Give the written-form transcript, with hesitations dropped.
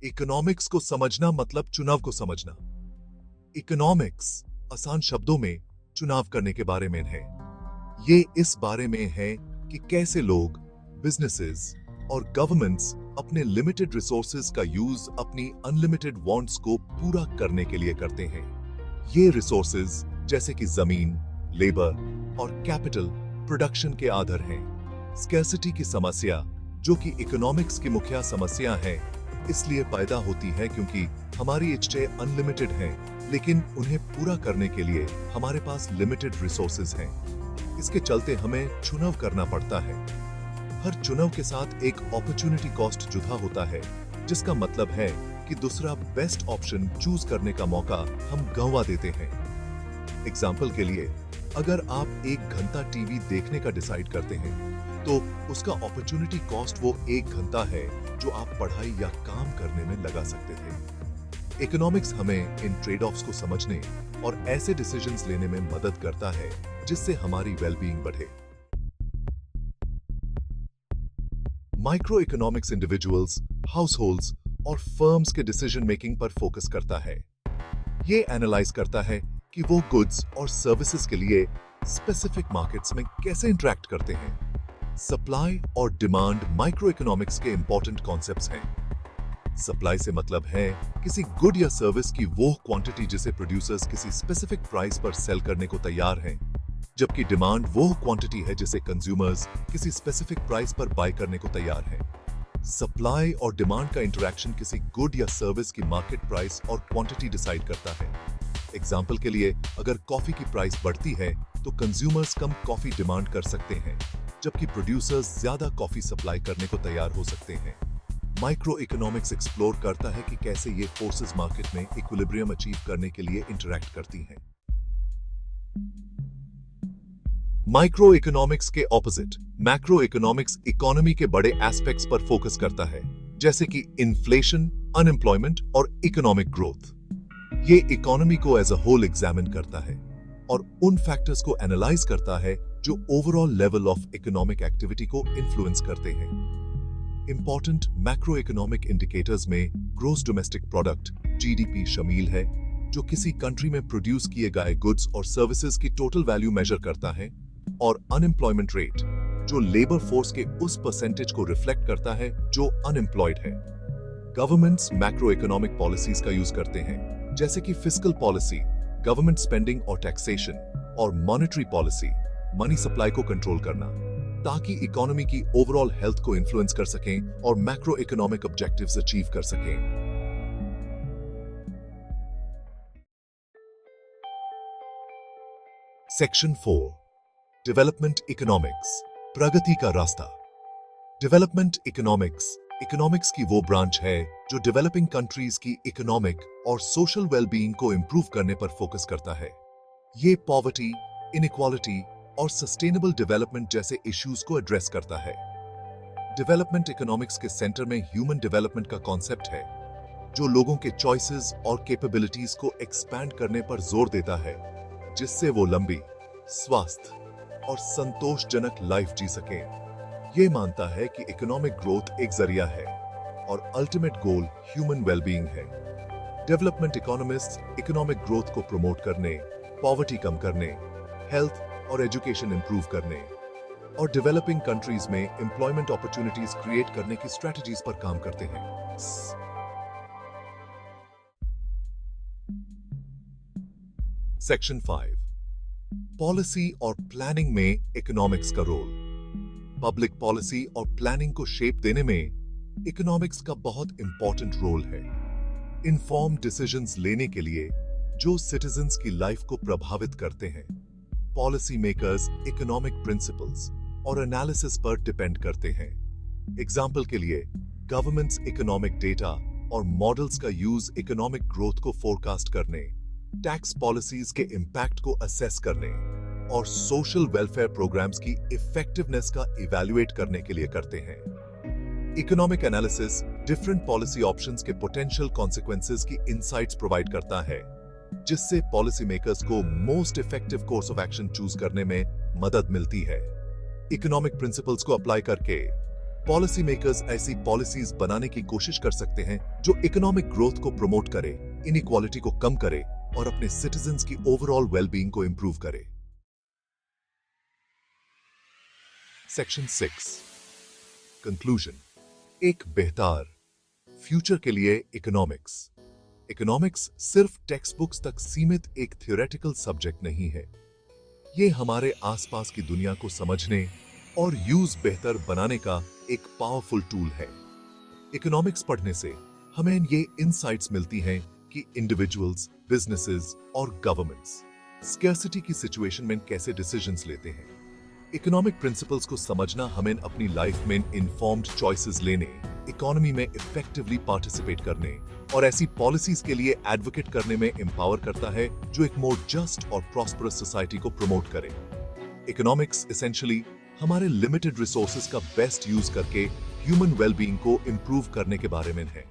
Economics को समझना मतलब चुनाव को समझना। इकोनॉमिक्स आसान शब्दों में चुनाव करने के बारे में है। ये इस बारे में है कि कैसे लोग, बिजनेसेस और गवर्नमेंट्स अपने लिमिटेड रिसोर्सेज का यूज अपनी अनलिमिटेड वांट्स को पूरा करने के लिए करते हैं। ये रिसोर्सेज जैसे कि जमीन, लेबर और कैपिटल प्रोडक्शन के आधार हैं। स्कैर्सिटी की समस्या, जो कि इकोनॉमिक्स की मुख्य समस्या है, इसलिए पैदा होती है क्योंकि हमारी इच्छाएं अनलिमिटेड हैं, लेकिन उन्हें पूरा करने के लिए हमारे पास लिमिटेड रिसोर्सेज हैं। इसके चलते हमें चुनाव करना पड़ता है। हर चुनाव के साथ एक अपॉर्चुनिटी कॉस्ट जुड़ा होता है, जिसका मतलब है कि दूसरा बेस्ट ऑप्शन चूज करने का मौका हम गंवा देते हैं। एग्जाम्पल के लिए, अगर आप 1 घंटा टीवी देखने का डिसाइड करते हैं, तो उसका अपॉर्चुनिटी कॉस्ट वो 1 घंटा है जो आप पढ़ाई या काम करने में लगा सकते थे। इकोनॉमिक्स हमें इन ट्रेड ऑफ्स को समझने और ऐसे डिसीजंस लेने में मदद करता है जिससे हमारी वेलबीइंग बढ़े। माइक्रो इकोनॉमिक्स इंडिविजुअल्स, हाउसहोल्ड्स और फर्म्स के डिसीजन मेकिंग पर फोकस करता है। ये एनालाइज करता है कि वो गुड्स और सर्विसेज के लिए स्पेसिफिक मार्केट्स में कैसे इंटरैक्ट करते हैं। सप्लाई और डिमांड माइक्रो इकोनॉमिक्स के इंपॉर्टेंट कॉन्सेप्ट्स हैं। सप्लाई से मतलब है किसी गुड या सर्विस की वो क्वांटिटी जिसे प्रोड्यूसर्स किसी स्पेसिफिक प्राइस पर सेल करने को तैयार हैं, जबकि डिमांड वो क्वांटिटी है जिसे कंज्यूमर्स किसी स्पेसिफिक प्राइस पर बाय करने को तैयार हैं। सप्लाई और डिमांड का इंटरैक्शन किसी गुड या सर्विस की मार्केट प्राइस और क्वांटिटी डिसाइड करता है। एग्जाम्पल के लिए, अगर कॉफी की प्राइस बढ़ती है तो कंज्यूमर्स कम कॉफी डिमांड कर सकते हैं, जबकि प्रोड्यूसर्स ज्यादा कॉफी सप्लाई करने को तैयार हो सकते हैं। माइक्रो इकोनॉमिक्स एक्सप्लोर करता है कि कैसे ये फोर्सेस मार्केट में इक्विलिब्रियम अचीव करने के लिए इंटरैक्ट करती हैं। माइक्रो इकोनॉमिक्स के ऑपोजिट मैक्रो इकोनॉमिक्स इकोनॉमी के बड़े एस्पेक्ट्स पर फोकस करता है, जैसे कि इन्फ्लेशन, अनएम्प्लॉयमेंट और इकोनॉमिक ग्रोथ। ये इकोनॉमी को एज अ होल एग्जामिन करता है और उन फैक्टर्स को एनालाइज करता है जो overall level of economic activity को इन्फ्लुएंस करते हैं। इंपॉर्टेंट मैक्रो इकोनॉमिक इंडिकेटर्स में ग्रॉस डोमेस्टिक प्रोडक्ट (जीडीपी) शामिल है, जो किसी कंट्री में प्रोड्यूस किए गए गुड्स और सर्विसेज की टोटल वैल्यू मेजर करता है, और अनएम्प्लॉयमेंट रेट, जो लेबर फोर्स के उस परसेंटेज को रिफ्लेक्ट करता है जो अनएम्प्लॉयड है। गवर्नमेंट्स मैक्रो इकोनॉमिक पॉलिसीज का यूज करते हैं, जैसे कि फिस्कल पॉलिसी, गवर्नमेंट स्पेंडिंग और टैक्सेशन, और मॉनेटरी पॉलिसी, मनी सप्लाई को कंट्रोल करना, ताकि इकोनॉमी की ओवरऑल हेल्थ को इन्फ्लुएंस कर सकें और मैक्रो इकोनॉमिक ऑब्जेक्टिव्स अचीव कर सकें। सेक्शन 4, डेवलपमेंट इकोनॉमिक्स, प्रगति का रास्ता। डेवलपमेंट इकोनॉमिक्स इकोनॉमिक्स की वो ब्रांच है जो डेवलपिंग कंट्रीज की इकोनॉमिक और सोशल वेलबीइंग को इंप्रूव करने पर फोकस करता है। ये पॉवर्टी, इनइक्वालिटी और सस्टेनेबल डेवलपमेंट जैसे इश्यूज को एड्रेस करता है। डेवलपमेंट इकोनॉमिक्स के सेंटर में ह्यूमन डेवलपमेंट का कॉन्सेप्ट है, जो लोगों के चॉइसेस और कैपेबिलिटीज को एक्सपैंड करने पर जोर देता है, जिससे वो लंबी, स्वस्थ और संतोषजनक लाइफ जी सकें। ये मानता है कि इकोनॉमिक ग्रोथ एक जरिया है और अल्टीमेट गोल ह्यूमन वेलबीइंग है। डेवलपमेंट इकोनॉमिस्ट इकोनॉमिक ग्रोथ को प्रमोट करने, पॉवर्टी कम करने, हेल्थ और एजुकेशन इंप्रूव करने और डेवलपिंग कंट्रीज में एम्प्लॉयमेंट अपॉर्चुनिटीज क्रिएट करने की स्ट्रेटजीज पर काम करते हैं। सेक्शन 5, पॉलिसी और प्लानिंग में इकोनॉमिक्स का रोल। पब्लिक पॉलिसी और प्लानिंग को शेप देने में इकोनॉमिक्स का बहुत इंपॉर्टेंट रोल है। इन्फॉर्म्ड डिसीजंस लेने के लिए जो सिटीजंस की लाइफ को प्रभावित करते हैं, पॉलिसी मेकर्स इकोनॉमिक प्रिंसिपल्स और एनालिसिस पर डिपेंड करते हैं। एग्जाम्पल के लिए, गवर्नमेंट्स इकोनॉमिक डेटा और मॉडल्स का यूज इकोनॉमिक ग्रोथ को फोरकास्ट करने, टैक्स पॉलिसीज के इंपैक्ट को असेस करने और सोशल वेलफेयर प्रोग्राम्स की इफेक्टिवनेस का इवैल्यूएट करने के लिए करते हैं। Economic analysis different policy options के पोटेंशियल कॉन्सिक्वेंसेस की इनसाइट्स प्रोवाइड करता है, जिससे पॉलिसी मेकर्स को most effective course of action choose करने में मदद मिलती है। इकोनॉमिक प्रिंसिपल्स को अप्लाई करके पॉलिसी मेकर्स ऐसी पॉलिसीज बनाने की कोशिश कर सकते हैं जो इकोनॉमिक ग्रोथ को प्रमोट करे, इनइक्वालिटी को कम करे और अपने सिटीजन्स की ओवरऑल वेलबींग को इंप्रूव करे। Section 6 conclusion. एक बेहतर फ्यूचर के लिए इकोनॉमिक्स। इकोनॉमिक्स सिर्फ टेक्स्ट बुक्स तक सीमित एक थ्योरेटिकल सब्जेक्ट नहीं है। ये हमारे आसपास की दुनिया को समझने और यूज बेहतर बनाने का एक पावरफुल टूल है। इकोनॉमिक्स पढ़ने से हमें ये इनसाइट्स मिलती हैं कि इंडिविजुअल्स, बिजनेसेस और गवर्नमेंट्स स्कैर्सिटी की सिचुएशन में कैसे डिसीजंस लेते हैं। इकोनॉमिक प्रिंसिपल्स को समझना हमें अपनी लाइफ में इन्फॉर्म्ड चॉइसेस लेने, इकोनॉमी में इफेक्टिवली पार्टिसिपेट करने और ऐसी पॉलिसीज के लिए एडवोकेट करने में एम्पावर करता है जो एक मोर जस्ट और प्रॉस्परस सोसाइटी को प्रमोट करे। इकोनॉमिक्स एसेंशियली हमारे लिमिटेड रिसोर्सेज का बेस्ट यूज करके ह्यूमन वेलबींग को इंप्रूव करने के बारे में है।